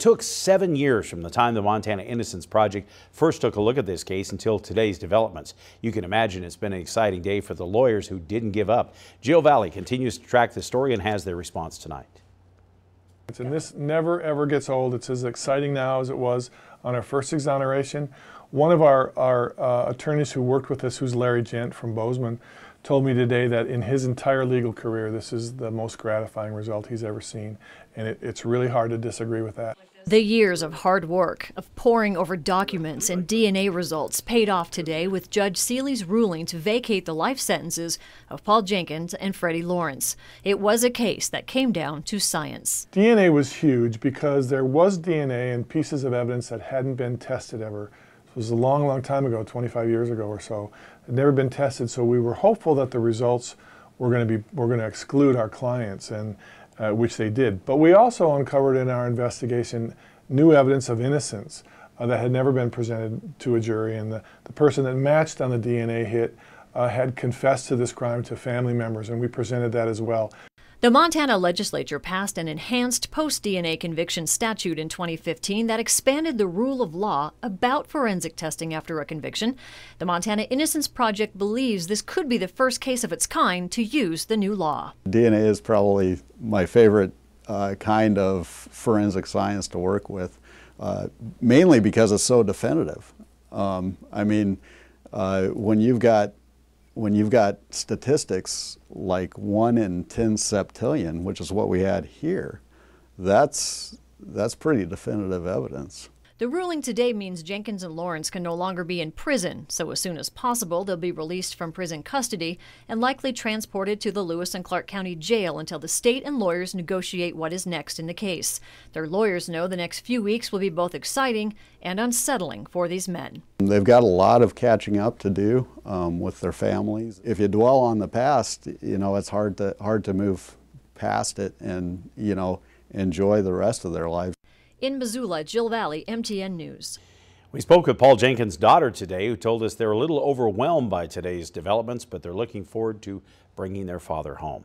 took 7 years from the time the Montana Innocence Project first took a look at this case until today's developments. You can imagine it's been an exciting day for the lawyers who didn't give up. Jill Valley continues to track the story and has their response tonight. And this never ever gets old. It's as exciting now as it was on our first exoneration. One of our attorneys who worked with us, who's Larry Gent from Bozeman, told me today that in his entire legal career, this is the most gratifying result he's ever seen. And it's really hard to disagree with that. The years of hard work, of poring over documents and DNA results paid off today with Judge Seeley's ruling to vacate the life sentences of Paul Jenkins and Freddie Lawrence. It was a case that came down to science. DNA was huge because there was DNA and pieces of evidence that hadn't been tested ever. It was a long, long time ago, 25 years ago or so. It had never been tested, so we were hopeful that the results were going to exclude our clients, and which they did. But we also uncovered in our investigation new evidence of innocence that had never been presented to a jury, and the person that matched on the DNA hit had confessed to this crime to family members, and we presented that as well. The Montana legislature passed an enhanced post-DNA conviction statute in 2015 that expanded the rule of law about forensic testing after a conviction. The Montana Innocence Project believes this could be the first case of its kind to use the new law. DNA is probably my favorite kind of forensic science to work with, mainly because it's so definitive. I mean, when you've got statistics like 1 in 10 septillion, which is what we had here, that's pretty definitive evidence. The ruling today means Jenkins and Lawrence can no longer be in prison, so as soon as possible they'll be released from prison custody and likely transported to the Lewis and Clark County Jail until the state and lawyers negotiate what is next in the case. Their lawyers know the next few weeks will be both exciting and unsettling for these men. They've got a lot of catching up to do with their families. If you dwell on the past, you know, it's hard to move past it and, you know, enjoy the rest of their lives. In Missoula, Jill Valley, MTN News. We spoke with Paul Jenkins' daughter today, who told us they're a little overwhelmed by today's developments, but they're looking forward to bringing their father home.